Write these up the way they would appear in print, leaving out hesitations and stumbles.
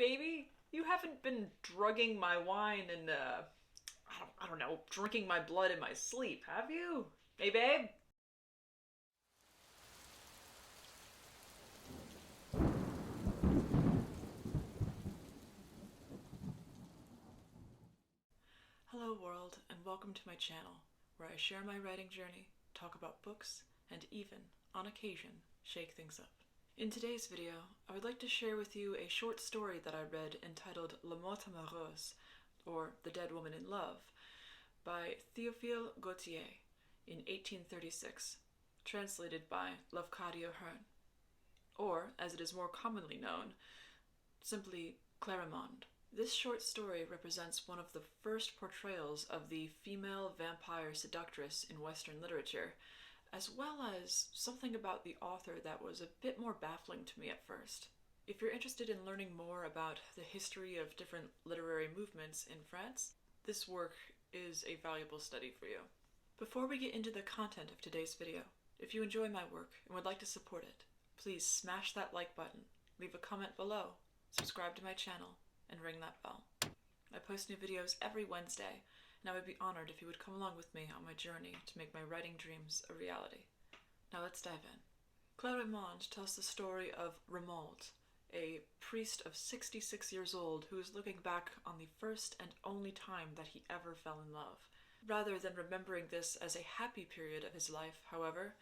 baby. You haven't been drugging my wine and, I don't know, drinking my blood in my sleep, have you? Hey, babe? Hello world, and welcome to my channel, where I share my writing journey, talk about books, and even, on occasion, shake things up. In today's video, I would like to share with you a short story that I read entitled La Morte Amoureuse, or The Dead Woman in Love, by Theophile Gautier in 1836, translated by Lafcadio Hearn, or, as it is more commonly known, simply Clarimonde. This short story represents one of the first portrayals of the female vampire seductress in Western literature, as well as something about the author that was a bit more baffling to me at first. If you're interested in learning more about the history of different literary movements in France, this work is a valuable study for you. Before we get into the content of today's video, if you enjoy my work and would like to support it, please smash that like button, leave a comment below, subscribe to my channel, and ring that bell. I post new videos every Wednesday, and I would be honored if you would come along with me on my journey to make my writing dreams a reality. Now let's dive in. Clarimonde tells the story of Romuald, a priest of 66 years old who is looking back on the first and only time that he ever fell in love. Rather than remembering this as a happy period of his life, however,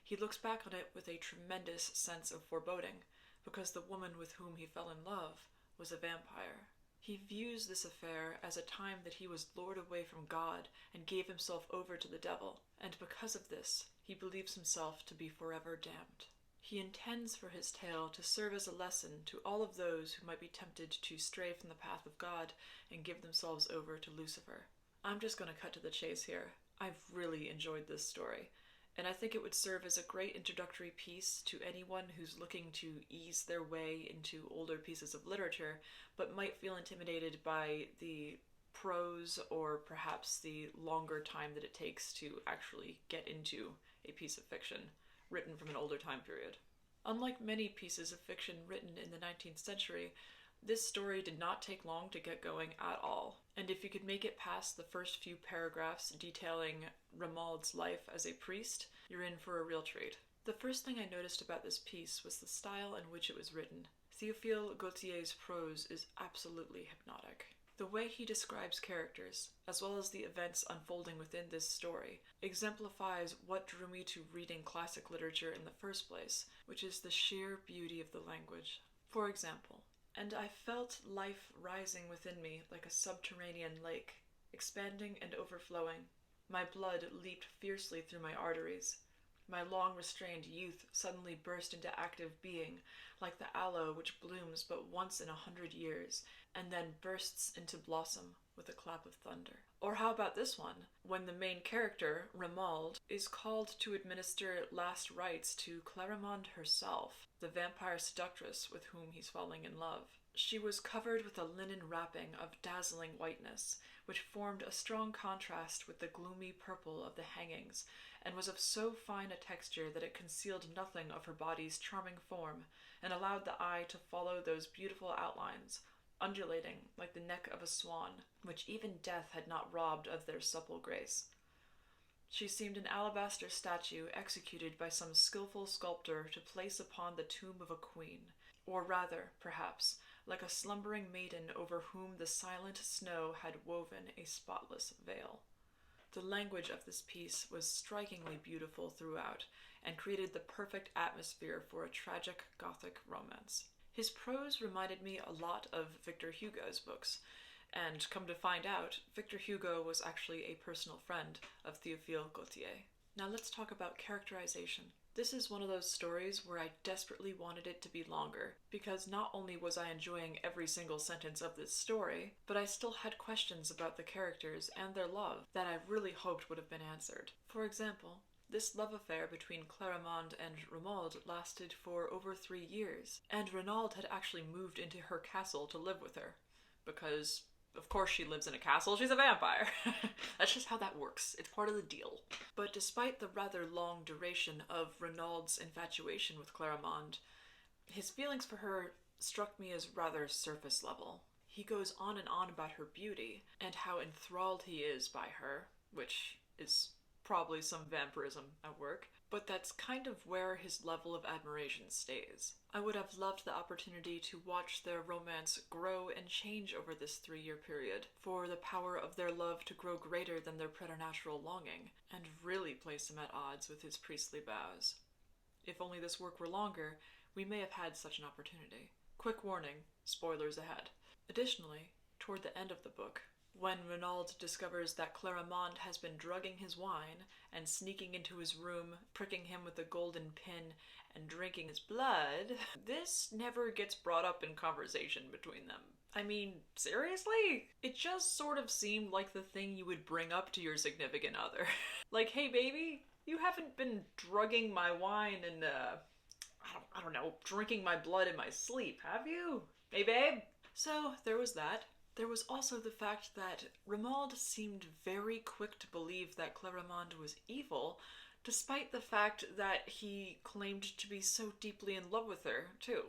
he looks back on it with a tremendous sense of foreboding, because the woman with whom he fell in love was a vampire. He views this affair as a time that he was lured away from God and gave himself over to the devil, and because of this, he believes himself to be forever damned. He intends for his tale to serve as a lesson to all of those who might be tempted to stray from the path of God and give themselves over to Lucifer. I'm just going to cut to the chase here. I've really enjoyed this story, and I think it would serve as a great introductory piece to anyone who's looking to ease their way into older pieces of literature, but might feel intimidated by the prose or perhaps the longer time that it takes to actually get into a piece of fiction written from an older time period. Unlike many pieces of fiction written in the 19th century, this story did not take long to get going at all, and if you could make it past the first few paragraphs detailing Romuald's life as a priest, you're in for a real treat. The first thing I noticed about this piece was the style in which it was written. Theophile Gautier's prose is absolutely hypnotic. The way he describes characters, as well as the events unfolding within this story, exemplifies what drew me to reading classic literature in the first place, which is the sheer beauty of the language. For example, and I felt life rising within me like a subterranean lake, expanding and overflowing. My blood leaped fiercely through my arteries. My long-restrained youth suddenly burst into active being, like the aloe which blooms but once in 100 years, and then bursts into blossom with a clap of thunder. Or how about this one, when the main character, Romuald, is called to administer last rites to Clarimonde herself, the vampire seductress with whom he's falling in love. She was covered with a linen wrapping of dazzling whiteness, which formed a strong contrast with the gloomy purple of the hangings, and was of so fine a texture that it concealed nothing of her body's charming form, and allowed the eye to follow those beautiful outlines, undulating like the neck of a swan, which even death had not robbed of their supple grace. She seemed an alabaster statue executed by some skilful sculptor to place upon the tomb of a queen, or rather, perhaps, like a slumbering maiden over whom the silent snow had woven a spotless veil. The language of this piece was strikingly beautiful throughout, and created the perfect atmosphere for a tragic Gothic romance. His prose reminded me a lot of Victor Hugo's books, and come to find out, Victor Hugo was actually a personal friend of Theophile Gautier. Now let's talk about characterization. This is one of those stories where I desperately wanted it to be longer, because not only was I enjoying every single sentence of this story, but I still had questions about the characters and their love that I really hoped would have been answered. For example, this love affair between Clarimonde and Romuald lasted for over 3 years, and Romuald had actually moved into her castle to live with her, because of course she lives in a castle, she's a vampire. That's just how that works. It's part of the deal. But despite the rather long duration of Romuald's infatuation with Clarimonde, his feelings for her struck me as rather surface level. He goes on and on about her beauty and how enthralled he is by her, which is probably some vampirism at work, but that's kind of where his level of admiration stays. I would have loved the opportunity to watch their romance grow and change over this 3-year period, for the power of their love to grow greater than their preternatural longing, and really place him at odds with his priestly vows. If only this work were longer, we may have had such an opportunity. Quick warning, spoilers ahead. Additionally, toward the end of the book, when Renaud discovers that Clarimonde has been drugging his wine and sneaking into his room, pricking him with a golden pin, and drinking his blood, this never gets brought up in conversation between them. I mean, seriously? It just sort of seemed like the thing you would bring up to your significant other. Like, hey baby, you haven't been drugging my wine and, I don't know, drinking my blood in my sleep, have you? Hey babe? So, there was that. There was also the fact that Renaud seemed very quick to believe that Clarimonde was evil, despite the fact that he claimed to be so deeply in love with her, too.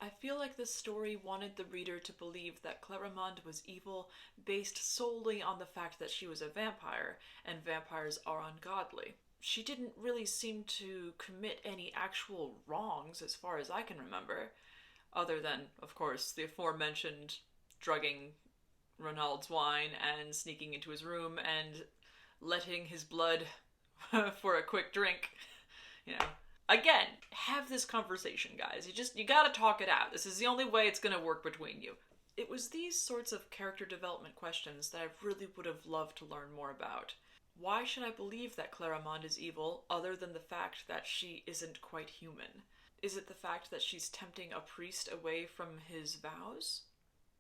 I feel like this story wanted the reader to believe that Clarimonde was evil based solely on the fact that she was a vampire, and vampires are ungodly. She didn't really seem to commit any actual wrongs as far as I can remember, other than, of course, the aforementioned drugging Renaud's wine and sneaking into his room and letting his blood for a quick drink. You know, again, have this conversation, guys. You gotta talk it out. This is the only way it's gonna work between you. It was these sorts of character development questions that I really would have loved to learn more about. Why should I believe that Clarimonde is evil other than the fact that she isn't quite human? Is it the fact that she's tempting a priest away from his vows?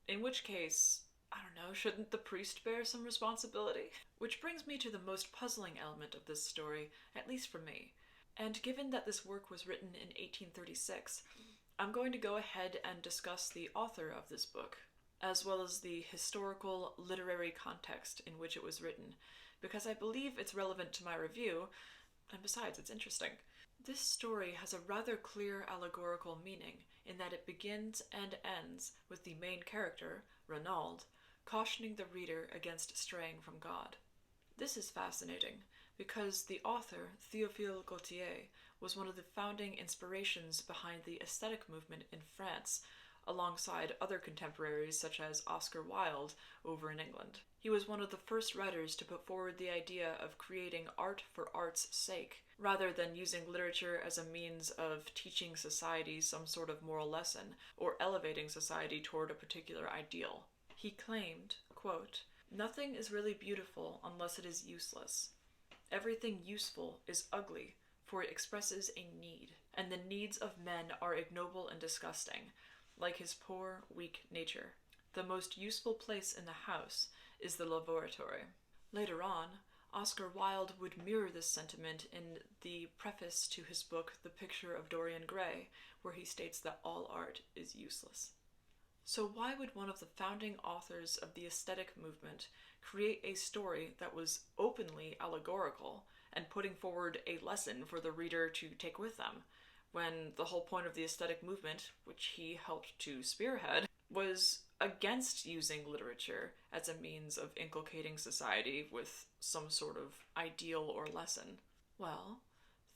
In which case, I don't know, shouldn't the priest bear some responsibility? Which brings me to the most puzzling element of this story, at least for me. And given that this work was written in 1836, I'm going to go ahead and discuss the author of this book, as well as the historical literary context in which it was written, because I believe it's relevant to my review, and besides, it's interesting. This story has a rather clear allegorical meaning in that it begins and ends with the main character, Renaud, cautioning the reader against straying from God. This is fascinating because the author, Theophile Gautier, was one of the founding inspirations behind the aesthetic movement in France, alongside other contemporaries such as Oscar Wilde over in England. He was one of the first writers to put forward the idea of creating art for art's sake, rather than using literature as a means of teaching society some sort of moral lesson or elevating society toward a particular ideal. He claimed, quote, "Nothing is really beautiful unless it is useless. Everything useful is ugly, for it expresses a need, and the needs of men are ignoble and disgusting, like his poor, weak nature. The most useful place in the house is the laboratory." Later on, Oscar Wilde would mirror this sentiment in the preface to his book The Picture of Dorian Gray, where he states that all art is useless. So why would one of the founding authors of the aesthetic movement create a story that was openly allegorical and putting forward a lesson for the reader to take with them, when the whole point of the aesthetic movement, which he helped to spearhead, was against using literature as a means of inculcating society with some sort of ideal or lesson? Well,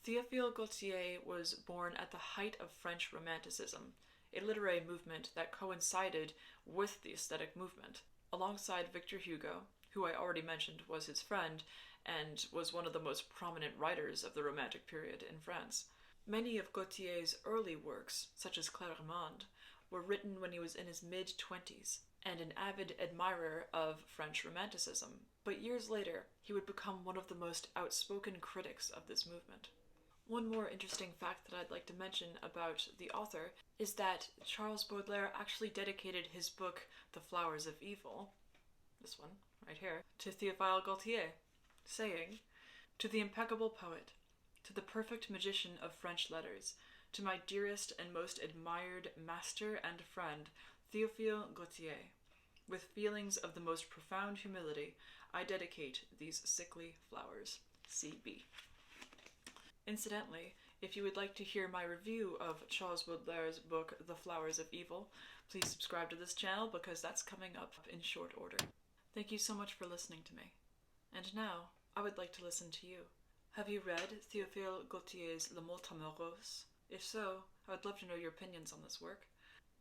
Theophile Gautier was born at the height of French Romanticism, a literary movement that coincided with the aesthetic movement. Alongside Victor Hugo, who I already mentioned was his friend and was one of the most prominent writers of the Romantic period in France. Many of Gautier's early works, such as Clarimonde, were written when he was in his mid-20s and an avid admirer of French Romanticism, but years later he would become one of the most outspoken critics of this movement. One more interesting fact that I'd like to mention about the author is that Charles Baudelaire actually dedicated his book The Flowers of Evil, this one right here, to Theophile Gautier, saying, "To the impeccable poet, to the perfect magician of French letters, to my dearest and most admired master and friend, Theophile Gautier, with feelings of the most profound humility, I dedicate these sickly flowers. C.B." Incidentally, If you would like to hear my review of Charles Baudelaire's book, The Flowers of Evil, please subscribe to this channel because that's coming up in short order. Thank you so much for listening to me. And now, I would like to listen to you. Have you read Theophile Gautier's Le Mot Amoureuse? If so, I would love to know your opinions on this work.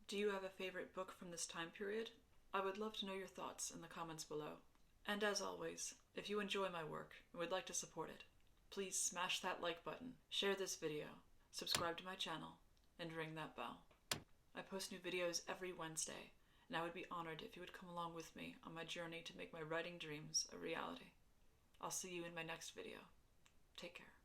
Do you have a favorite book from this time period? I would love to know your thoughts in the comments below. And as always, if you enjoy my work and would like to support it, please smash that like button, share this video, subscribe to my channel, and ring that bell. I post new videos every Wednesday, and I would be honored if you would come along with me on my journey to make my writing dreams a reality. I'll see you in my next video. Take care.